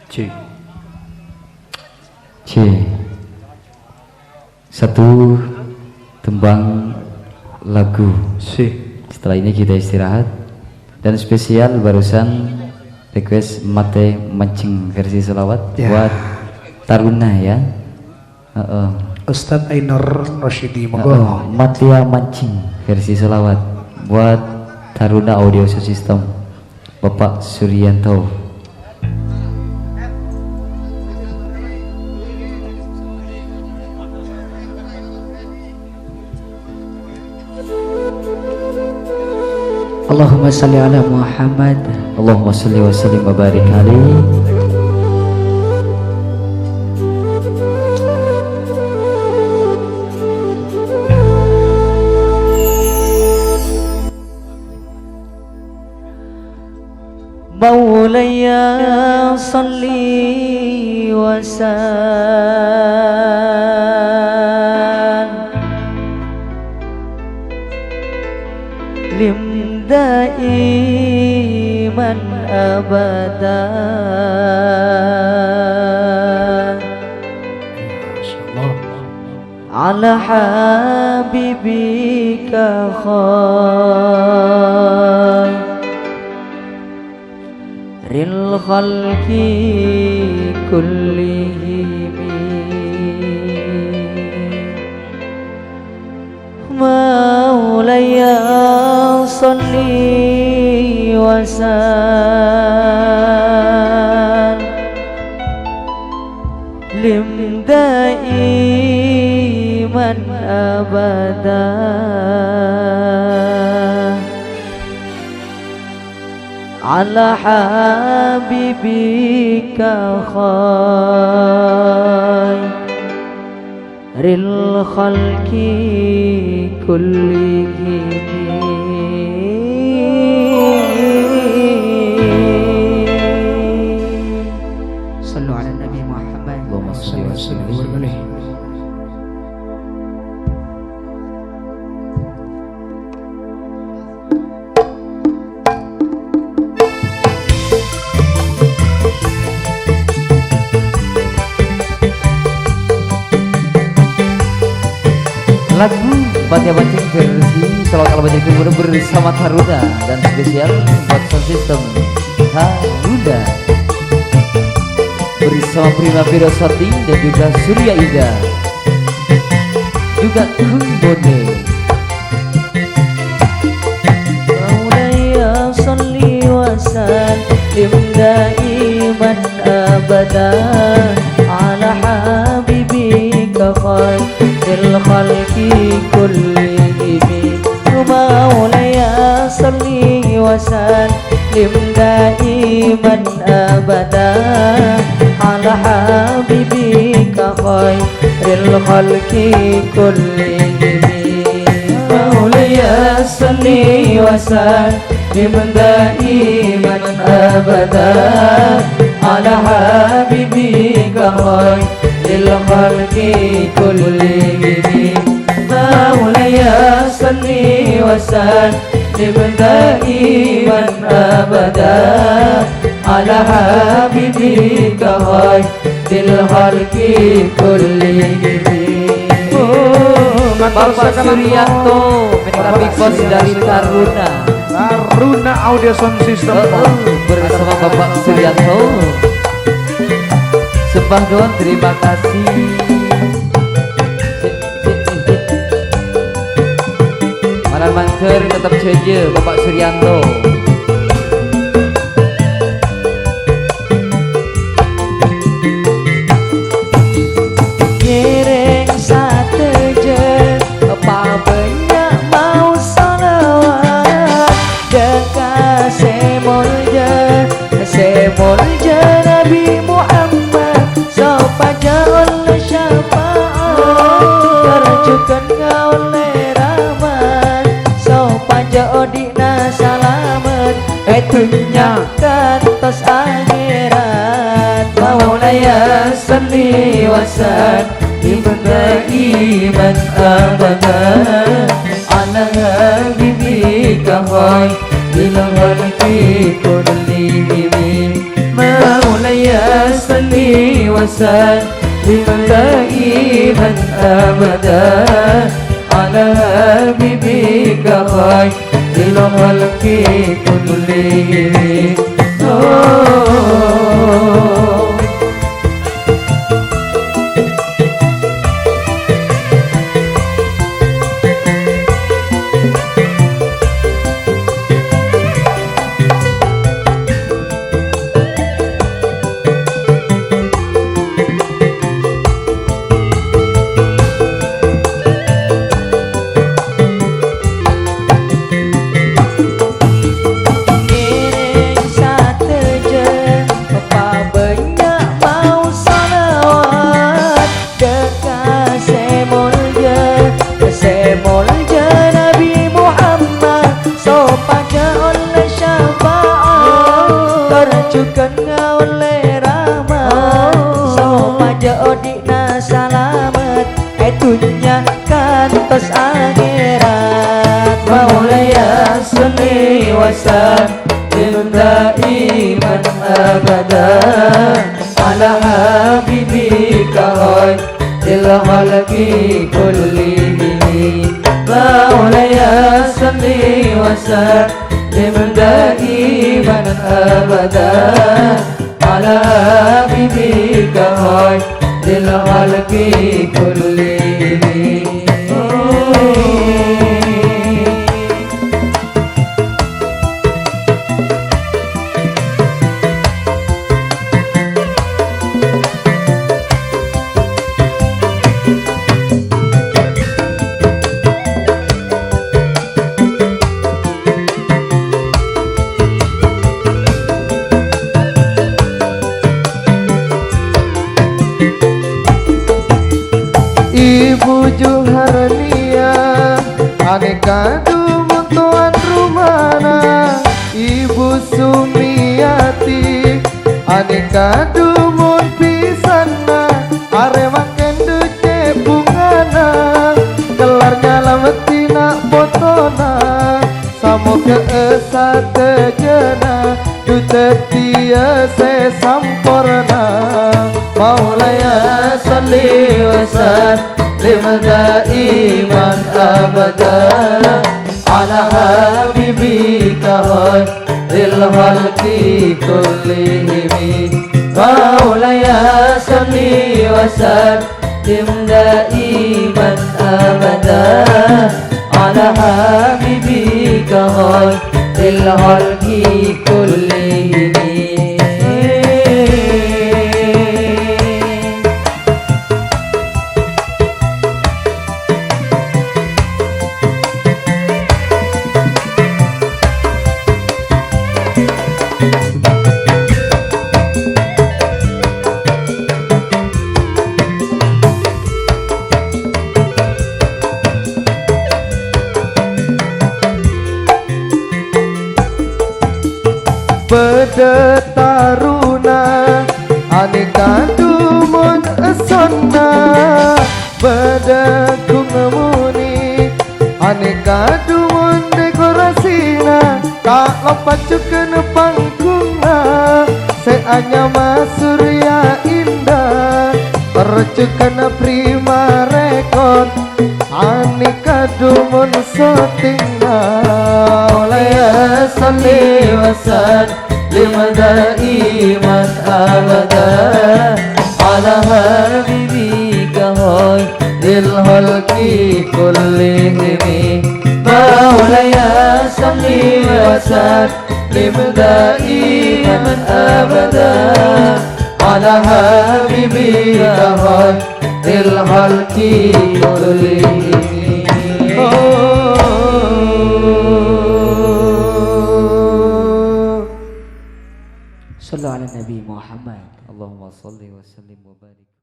C. Satu tembang lagu. C. Setelah ini kita istirahat. Dan spesial barusan request Mate Mancing versi selawat ya. Buat Taruna ya. Ustadz Ainur Rosyidi monggo. Matia Mancing versi selawat buat Taruna Audio System Bapak Suryanto. Allahumma salli ala Muhammad. Allahumma salli wa sallim wa barik alaihi. Maulaya salli wa sallim daiman abadan ala habibika khairil khalqi kullihim maulaya salli wa sallim daiman abadan ala habibika khairil khalqi kullihim. Sallu ala Nabi Muhammad. Allahumma salli wa sallim wa barik. Lagu Batia Mancing versi Salawat ala Batia Kubur bersama Taruna dan spesial buat sound system Taruna bersama Prima Pirosati dan juga Surya Ida juga Kung Bone. Maulaya salli wa sallim daiman abadan ala habibika khairil khalqi kullihim maulaya salli wa sallim daiman abadan ala habibika khairil khalqi kullihim maulaya salli wa sallim daiman abadan ala habibika khairil khalqi kullihim maulaya salli wa sallim daiman abadan ala habibika khairil khalqi kullihim. Bapak Suryanto minta bikos dari Taruna Audio Sound System bersama Bapak Suryanto. Sembah doang, terima kasih. Malam mancer tetap saja Bapak Suryanto. Giring satu je, apa banyak mau salawat dekat semul je Nabi Muhammad sopaja oleh syafaat terjukan oleh rahmat sopaja odina salaman etunya katos akhirat maulaya salli wa sallim daiman abadan ala habibika khairil khalqi kullihim maulaya وسلم دائما أبدا على حبيبك خير الخلق كلهم. Terjukan oleh rahmat Sopaja odikna salamet Etunya kantos akhirat Maulaya salli wa sallim daiman abada Ala habibika khairil khalqi kullihim. Maulaya salli wa sallim daiman abada ala habibika khairil khalqi kullihim. Ibu Juharnia, aneka dumun tuan rumana. Ibu Sumiati, aneka dumun pisana. Arema kendu bungana, kelarnya lametina botona. Samo keesa tejena, dutetia se samporna. Maulaya salli wa sallim daiman abada ala habibika khairil khalqi kullihim. Maulaya salli wa sallim daiman abada ala habibika khairil khalqi kullihim. Beda taruna aneka dumun esona. Beda kungemuni aneka dumun dekorasina. Tak lupa cuken pangkunga seanyama surya indah. Tercuken prima rekod aneka dumun sotingna. Maulaya salli wa sallim daiman abada ala habibika khairil khalqi kullihim. Maulaya salli wa sallim daiman abada ala habibika khairil khalqi kullihim. Sallu ala Nabi Muhammad. Allahumma salli wa sallim wa barik.